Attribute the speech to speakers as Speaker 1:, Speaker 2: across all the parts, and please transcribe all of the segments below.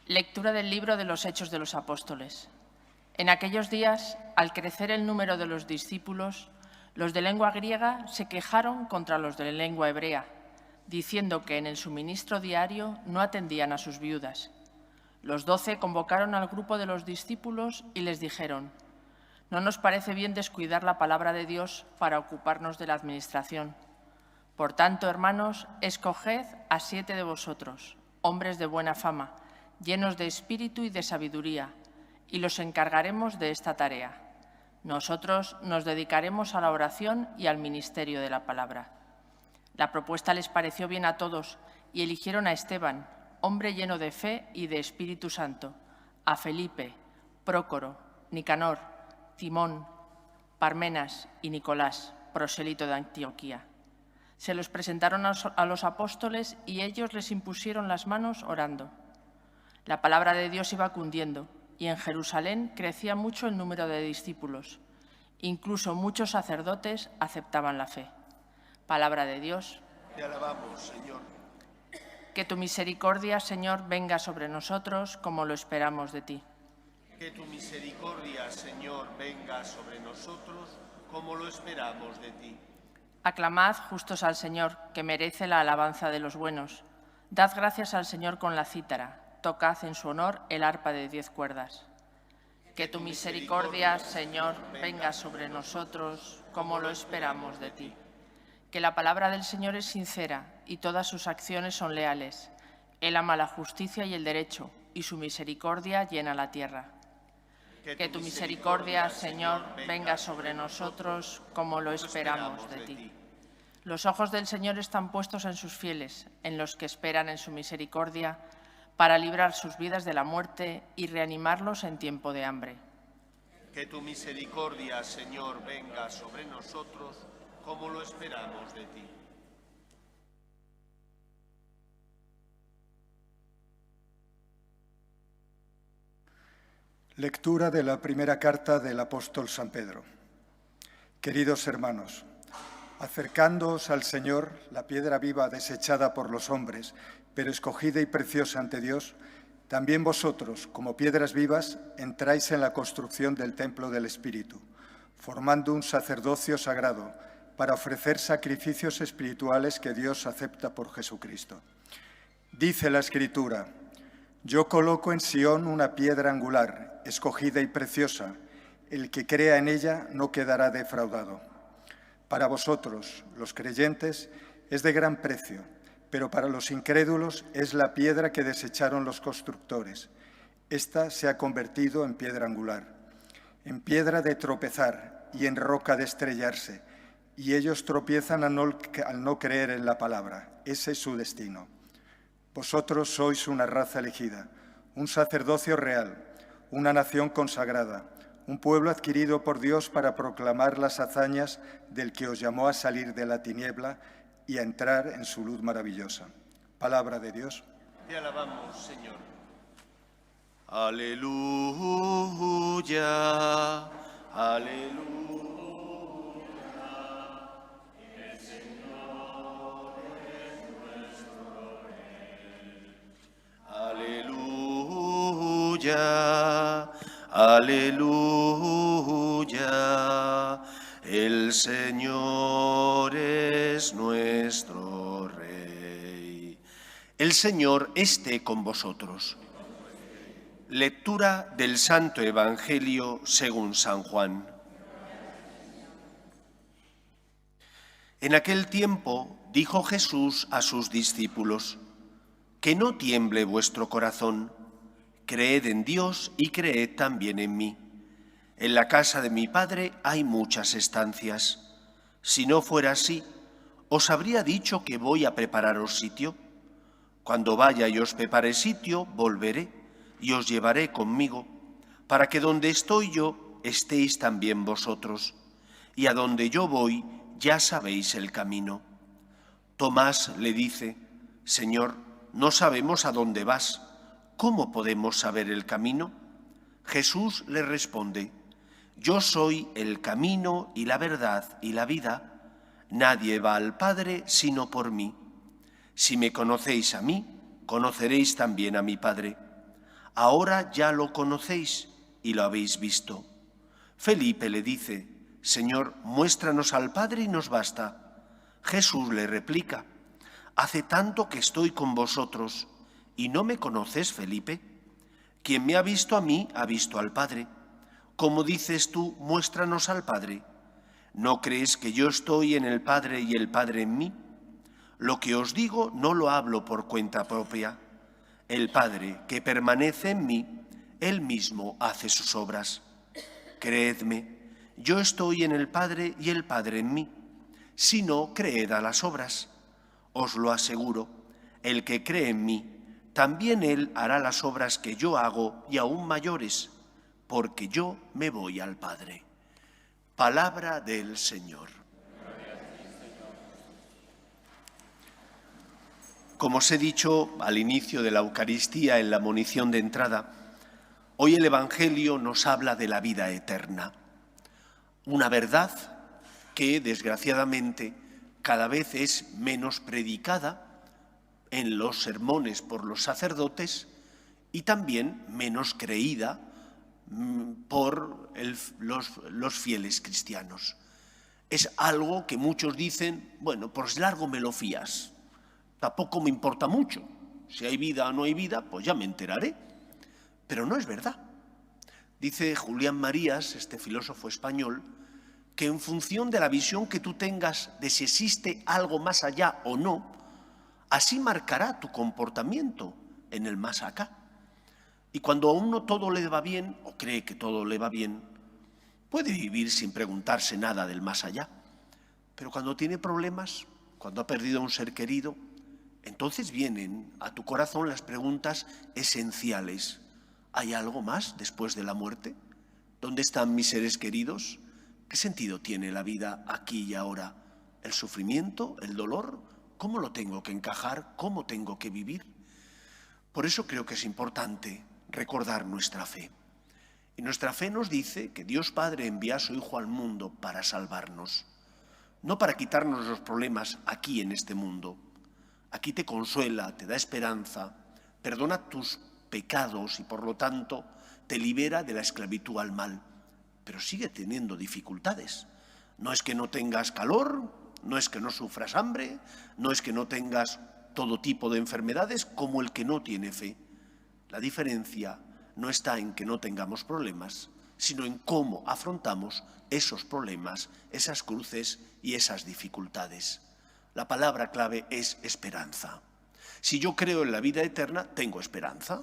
Speaker 1: Lectura del libro de los Hechos de los Apóstoles. En aquellos días, al crecer el número de los discípulos, los de lengua griega se quejaron contra los de lengua hebrea, diciendo que en el suministro diario no atendían a sus viudas. Los 12 convocaron al grupo de los discípulos y les dijeron: «No nos parece bien descuidar la palabra de Dios para ocuparnos de la administración. Por tanto, hermanos, escoged a 7 de vosotros, hombres de buena fama, llenos de espíritu y de sabiduría, y los encargaremos de esta tarea. Nosotros nos dedicaremos a la oración y al ministerio de la palabra». La propuesta les pareció bien a todos y eligieron a Esteban, hombre lleno de fe y de Espíritu Santo, a Felipe, Prócoro, Nicanor, Timón, Parmenas y Nicolás, prosélito de Antioquía. Se los presentaron a los apóstoles y ellos les impusieron las manos orando. La palabra de Dios iba cundiendo y en Jerusalén crecía mucho el número de discípulos. Incluso muchos sacerdotes aceptaban la fe. Palabra de Dios.
Speaker 2: Te alabamos, Señor.
Speaker 1: Que tu misericordia, Señor, venga sobre nosotros como lo esperamos de ti.
Speaker 2: Que tu misericordia, Señor, venga sobre nosotros como lo esperamos de ti.
Speaker 1: Aclamad justos al Señor, que merece la alabanza de los buenos. Dad gracias al Señor con la cítara. Tocad en su honor el arpa de 10 cuerdas. Que tu misericordia, Señor, venga sobre nosotros como lo esperamos de ti. Que la palabra del Señor es sincera y todas sus acciones son leales. Él ama la justicia y el derecho, y su misericordia llena la tierra. Que tu misericordia, Señor, venga sobre nosotros como lo esperamos de ti. Los ojos del Señor están puestos en sus fieles, en los que esperan en su misericordia, para librar sus vidas de la muerte y reanimarlos en tiempo de hambre.
Speaker 2: Que tu misericordia, Señor, venga sobre nosotros como lo esperamos de ti.
Speaker 3: Lectura de la primera carta del apóstol San Pedro. Queridos hermanos, acercándoos al Señor, la piedra viva desechada por los hombres, pero escogida y preciosa ante Dios, también vosotros, como piedras vivas, entráis en la construcción del templo del Espíritu, formando un sacerdocio sagrado para ofrecer sacrificios espirituales que Dios acepta por Jesucristo. Dice la Escritura: «Yo coloco en Sión una piedra angular, escogida y preciosa. El que crea en ella no quedará defraudado». Para vosotros, los creyentes, es de gran precio, pero para los incrédulos es la piedra que desecharon los constructores. Esta se ha convertido en piedra angular, en piedra de tropezar y en roca de estrellarse, y ellos tropiezan al no creer en la palabra. Ese es su destino. Vosotros sois una raza elegida, un sacerdocio real, una nación consagrada, un pueblo adquirido por Dios para proclamar las hazañas del que os llamó a salir de la tiniebla y a entrar en su luz maravillosa. Palabra de Dios.
Speaker 2: Te alabamos, Señor. Aleluya, aleluya. El Señor es nuestro Rey. Aleluya, aleluya. El Señor es nuestro Rey. El Señor esté con vosotros. Lectura del Santo Evangelio según San Juan. En aquel tiempo dijo Jesús a sus discípulos: «Que no tiemble vuestro corazón. Creed en Dios y creed también en mí. En la casa de mi Padre hay muchas estancias. Si no fuera así, os habría dicho que voy a prepararos sitio. Cuando vaya y os prepare sitio, volveré y os llevaré conmigo, para que donde estoy yo estéis también vosotros. Y a donde yo voy ya sabéis el camino». Tomás le dice: «Señor, no sabemos a dónde vas. ¿Cómo podemos saber el camino?». Jesús le responde: «Yo soy el camino y la verdad y la vida. Nadie va al Padre sino por mí. Si me conocéis a mí, conoceréis también a mi Padre. Ahora ya lo conocéis y lo habéis visto. Felipe le dice: Señor, muéstranos al Padre y nos basta. Jesús le replica: Hace tanto que estoy con vosotros y no me conoces, Felipe. Quien me ha visto a mí ha visto al Padre. ¿Cómo dices tú, muéstranos al Padre? ¿No crees que yo estoy en el Padre y el Padre en mí? Lo que os digo no lo hablo por cuenta propia. El Padre que permanece en mí, Él mismo hace sus obras. Creedme, yo estoy en el Padre y el Padre en mí. Si no, creed a las obras. Os lo aseguro, el que cree en mí, también él hará las obras que yo hago y aún mayores, porque yo me voy al Padre. Palabra del Señor. Como os he dicho al inicio de la Eucaristía en la monición de entrada, hoy el Evangelio nos habla de la vida eterna, una verdad que desgraciadamente cada vez es menos predicada en los sermones por los sacerdotes y también menos creída por los fieles cristianos. Es algo que muchos dicen: bueno, pues largo me lo fías, tampoco me importa mucho, si hay vida o no hay vida, pues ya me enteraré. Pero no es verdad. Dice Julián Marías, este filósofo español, que en función de la visión que tú tengas de si existe algo más allá o no, así marcará tu comportamiento en el más acá. Y cuando a uno todo le va bien, o cree que todo le va bien, puede vivir sin preguntarse nada del más allá. Pero cuando tiene problemas, cuando ha perdido a un ser querido, entonces vienen a tu corazón las preguntas esenciales. ¿Hay algo más después de la muerte? ¿Dónde están mis seres queridos? ¿Qué sentido tiene la vida aquí y ahora? ¿El sufrimiento? ¿El dolor? ¿Cómo lo tengo que encajar? ¿Cómo tengo que vivir? Por eso creo que es importante recordar nuestra fe. Y nuestra fe nos dice que Dios Padre envía a su Hijo al mundo para salvarnos, no para quitarnos los problemas aquí en este mundo. Aquí te consuela, te da esperanza, perdona tus pecados y por lo tanto te libera de la esclavitud al mal. Pero sigue teniendo dificultades. No es que no tengas calor, no es que no sufras hambre, no es que no tengas todo tipo de enfermedades como el que no tiene fe. La diferencia no está en que no tengamos problemas, sino en cómo afrontamos esos problemas, esas cruces y esas dificultades. La palabra clave es esperanza. Si yo creo en la vida eterna, tengo esperanza,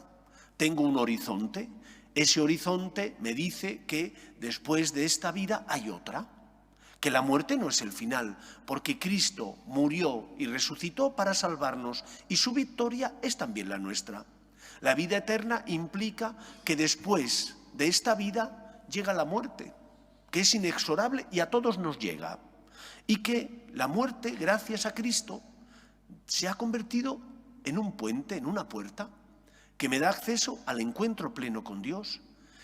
Speaker 2: tengo un horizonte. Ese horizonte me dice que después de esta vida hay otra, que la muerte no es el final, porque Cristo murió y resucitó para salvarnos y su victoria es también la nuestra. La vida eterna implica que después de esta vida llega la muerte, que es inexorable y a todos nos llega, y que la muerte, gracias a Cristo, se ha convertido en un puente, en una puerta, que me da acceso al encuentro pleno con Dios.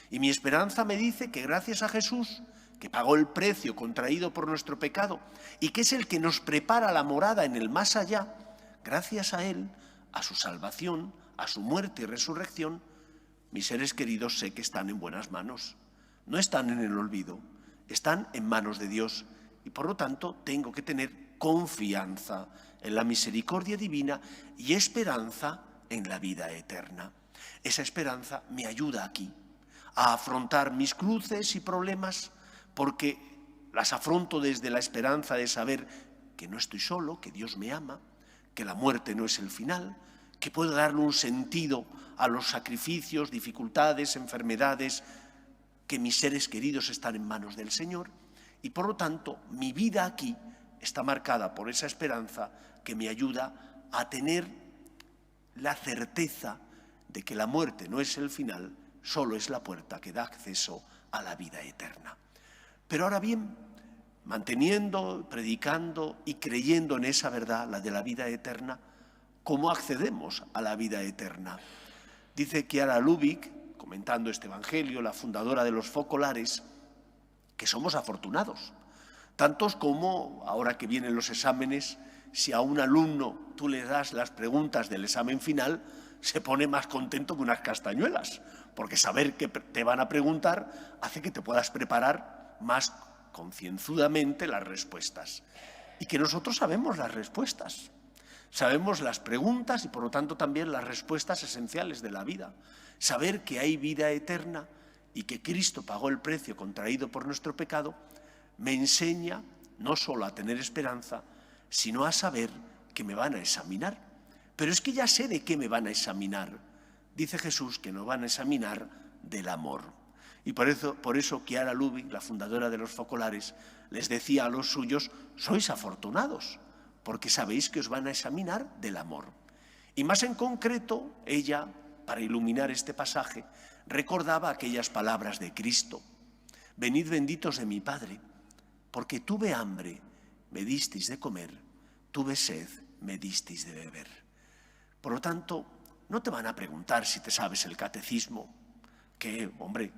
Speaker 2: Y mi esperanza me dice que gracias a Jesús, que pagó el precio contraído por nuestro pecado y que es el que nos prepara la morada en el más allá, gracias a Él, a su salvación, a su muerte y resurrección, mis seres queridos sé que están en buenas manos. No están en el olvido, están en manos de Dios y por lo tanto tengo que tener confianza en la misericordia divina y esperanza en la vida eterna. Esa esperanza me ayuda aquí a afrontar mis cruces y problemas porque las afronto desde la esperanza de saber que no estoy solo, que Dios me ama, que la muerte no es el final, que puedo darle un sentido a los sacrificios, dificultades, enfermedades, que mis seres queridos están en manos del Señor y por lo tanto mi vida aquí está marcada por esa esperanza que me ayuda a tener la certeza de que la muerte no es el final, solo es la puerta que da acceso a la vida eterna. Pero ahora bien, manteniendo, predicando y creyendo en esa verdad, la de la vida eterna, ¿cómo accedemos a la vida eterna? Dice Chiara Lubich, comentando este Evangelio, la fundadora de los focolares, que somos afortunados, tantos como, ahora que vienen los exámenes, si a un alumno tú le das las preguntas del examen final, se pone más contento que unas castañuelas, porque saber que te van a preguntar hace que te puedas preparar más concienzudamente las respuestas. Y que nosotros sabemos las respuestas, sabemos las preguntas y por lo tanto también las respuestas esenciales de la vida. Saber que hay vida eterna y que Cristo pagó el precio contraído por nuestro pecado, me enseña no solo a tener esperanza, sino a saber que me van a examinar. Pero es que ya sé de qué me van a examinar. Dice Jesús que nos van a examinar del amor. Y por eso Chiara Lubich, la fundadora de los focolares, les decía a los suyos: sois afortunados, porque sabéis que os van a examinar del amor. Y más en concreto, ella, para iluminar este pasaje, recordaba aquellas palabras de Cristo: venid benditos de mi Padre, porque tuve hambre, me disteis de comer, tuve sed, me disteis de beber. Por lo tanto, no te van a preguntar si te sabes el catecismo, que, hombre,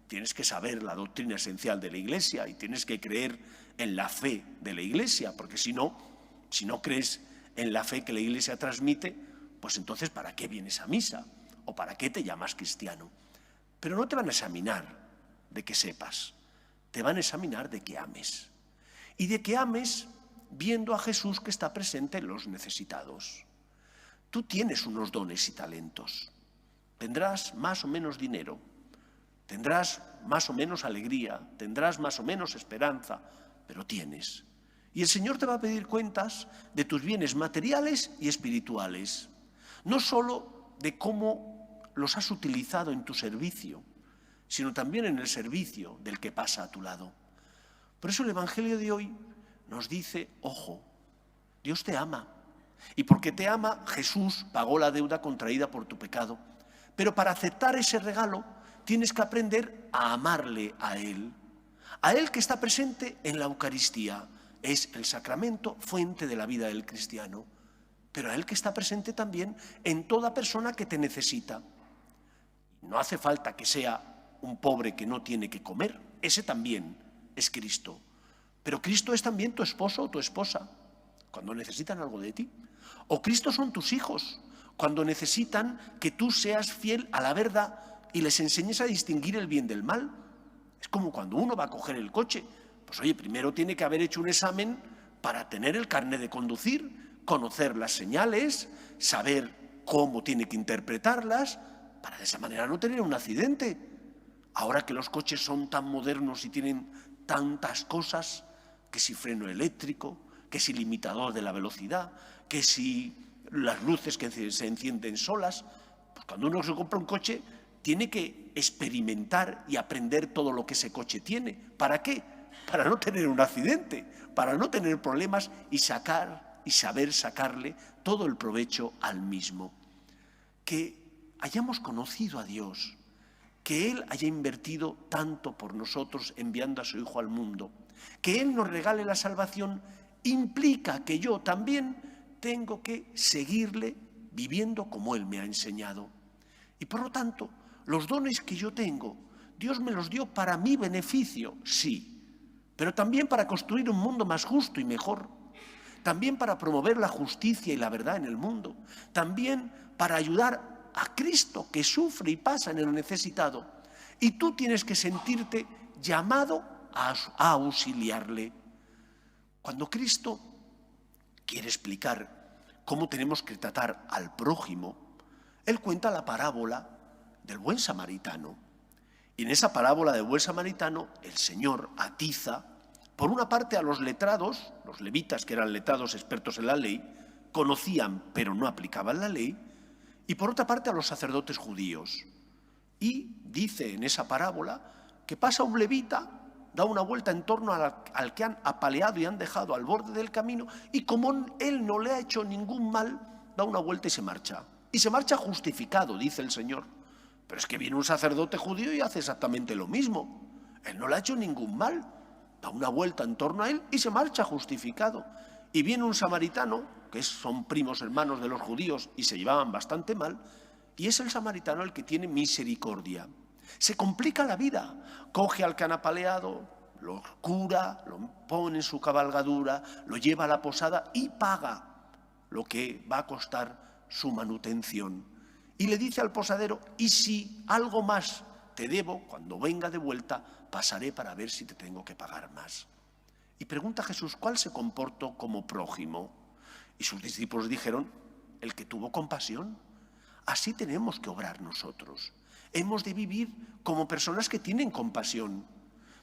Speaker 2: tienes que saber la doctrina esencial de la Iglesia y tienes que creer en la fe de la Iglesia, porque si no crees en la fe que la Iglesia transmite, pues entonces ¿para qué vienes a misa? ¿O para qué te llamas cristiano? Pero no te van a examinar de que sepas, te van a examinar de que ames. Y de que ames viendo a Jesús que está presente en los necesitados. Tú tienes unos dones y talentos. Tendrás más o menos dinero, tendrás más o menos alegría, tendrás más o menos esperanza, pero tienes. Y el Señor te va a pedir cuentas de tus bienes materiales y espirituales, no solo de cómo los has utilizado en tu servicio, sino también en el servicio del que pasa a tu lado. Por eso el Evangelio de hoy nos dice: ojo, Dios te ama. Y porque te ama, Jesús pagó la deuda contraída por tu pecado. Pero para aceptar ese regalo, tienes que aprender a amarle a Él que está presente en la Eucaristía. Es el sacramento fuente de la vida del cristiano, pero a Él que está presente también en toda persona que te necesita. No hace falta que sea un pobre que no tiene que comer, ese también es Cristo. Pero Cristo es también tu esposo o tu esposa, cuando necesitan algo de ti. O Cristo son tus hijos, cuando necesitan que tú seas fiel a la verdad y les enseñes a distinguir el bien del mal. Es como cuando uno va a coger el coche. Pues oye, primero tiene que haber hecho un examen para tener el carnet de conducir, conocer las señales, saber cómo tiene que interpretarlas, para de esa manera no tener un accidente. Ahora que los coches son tan modernos y tienen tantas cosas, que si freno eléctrico, que si limitador de la velocidad, que si las luces que se encienden solas, pues cuando uno se compra un coche tiene que experimentar y aprender todo lo que ese coche tiene. ¿Para qué? Para no tener un accidente, para no tener problemas y saber sacarle todo el provecho al mismo. Que hayamos conocido a Dios, que Él haya invertido tanto por nosotros enviando a su Hijo al mundo, que Él nos regale la salvación, implica que yo también tengo que seguirle viviendo como Él me ha enseñado. Y por lo tanto, los dones que yo tengo, Dios me los dio para mi beneficio, sí, pero también para construir un mundo más justo y mejor, también para promover la justicia y la verdad en el mundo, también para ayudar a Cristo que sufre y pasa en el necesitado. Y tú tienes que sentirte llamado a auxiliarle. Cuando Cristo quiere explicar cómo tenemos que tratar al prójimo, Él cuenta la parábola del buen samaritano. Y en esa parábola del buen samaritano, el Señor atiza, por una parte, a los letrados, los levitas, que eran letrados expertos en la ley, conocían pero no aplicaban la ley, y por otra parte a los sacerdotes judíos. Y dice en esa parábola que pasa un levita, da una vuelta en torno al que han apaleado y han dejado al borde del camino, y como él no le ha hecho ningún mal, da una vuelta y se marcha. Y se marcha justificado, dice el Señor. Pero es que viene un sacerdote judío y hace exactamente lo mismo. Él no le ha hecho ningún mal, da una vuelta en torno a él y se marcha justificado. Y viene un samaritano, que son primos hermanos de los judíos y se llevaban bastante mal, y es el samaritano el que tiene misericordia. Se complica la vida, coge al que han apaleado, lo cura, lo pone en su cabalgadura, lo lleva a la posada y paga lo que va a costar su manutención. Y le dice al posadero, y si algo más te debo, cuando venga de vuelta, pasaré para ver si te tengo que pagar más. Y pregunta a Jesús, ¿cuál se comportó como prójimo? Y sus discípulos dijeron, el que tuvo compasión. Así tenemos que obrar nosotros. Hemos de vivir como personas que tienen compasión.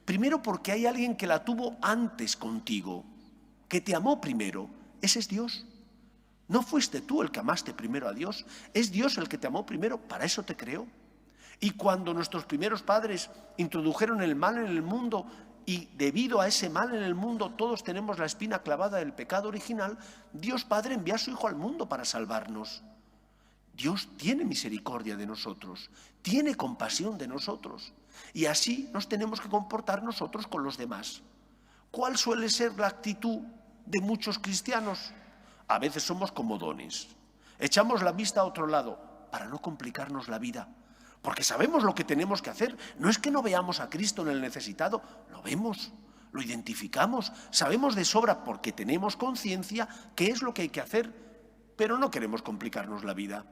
Speaker 2: Primero porque hay alguien que la tuvo antes contigo, que te amó primero. Ese es Dios. No fuiste tú el que amaste primero a Dios, es Dios el que te amó primero, para eso te creó. Y cuando nuestros primeros padres introdujeron el mal en el mundo y debido a ese mal en el mundo todos tenemos la espina clavada del pecado original, Dios Padre envía a su Hijo al mundo para salvarnos. Dios tiene misericordia de nosotros, tiene compasión de nosotros y así nos tenemos que comportar nosotros con los demás. ¿Cuál suele ser la actitud de muchos cristianos? A veces somos comodones, echamos la vista a otro lado para no complicarnos la vida, porque sabemos lo que tenemos que hacer. No es que no veamos a Cristo en el necesitado, lo vemos, lo identificamos, sabemos de sobra porque tenemos conciencia qué es lo que hay que hacer, pero no queremos complicarnos la vida.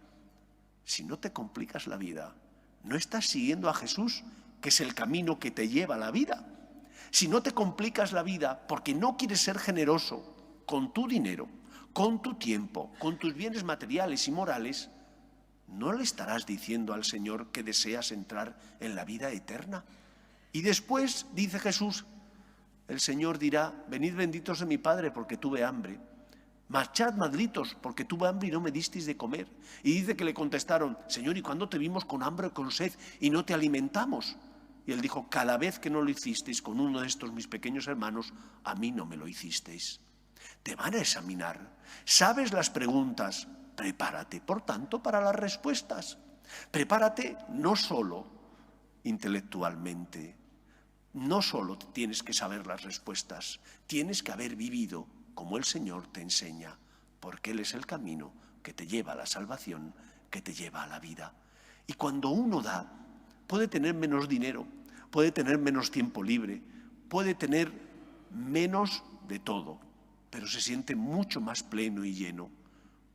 Speaker 2: Si no te complicas la vida, no estás siguiendo a Jesús, que es el camino que te lleva a la vida. Si no te complicas la vida porque no quieres ser generoso con tu dinero, con tu tiempo, con tus bienes materiales y morales, no le estarás diciendo al Señor que deseas entrar en la vida eterna. Y después, dice Jesús, el Señor dirá, venid benditos de mi Padre porque tuve hambre. Marchad malditos porque tuve hambre y no me disteis de comer. Y dice que le contestaron, Señor, ¿y cuándo te vimos con hambre o con sed y no te alimentamos? Y él dijo, cada vez que no lo hicisteis con uno de estos mis pequeños hermanos, a mí no me lo hicisteis. Te van a examinar. ¿Sabes las preguntas? Prepárate, por tanto, para las respuestas. Prepárate no solo intelectualmente, no solo tienes que saber las respuestas, tienes que haber vivido como el Señor te enseña, porque Él es el camino que te lleva a la salvación, que te lleva a la vida. Y cuando uno da, puede tener menos dinero, puede tener menos tiempo libre, puede tener menos de todo, pero se siente mucho más pleno y lleno,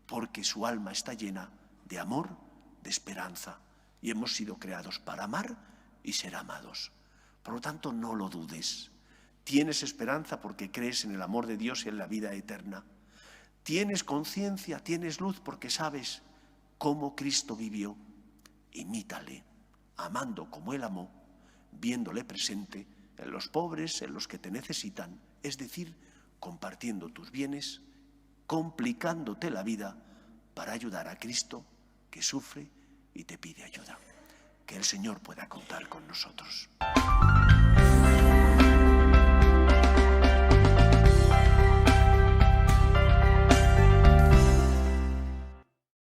Speaker 2: porque su alma está llena de amor, de esperanza, y hemos sido creados para amar y ser amados. Por lo tanto, no lo dudes. Tienes esperanza porque crees en el amor de Dios y en la vida eterna. Tienes conciencia, tienes luz porque sabes cómo Cristo vivió. Imítale, amando como Él amó, viéndole presente en los pobres, en los que te necesitan, es decir, compartiendo tus bienes, complicándote la vida para ayudar a Cristo que sufre y te pide ayuda. Que el Señor pueda contar con nosotros.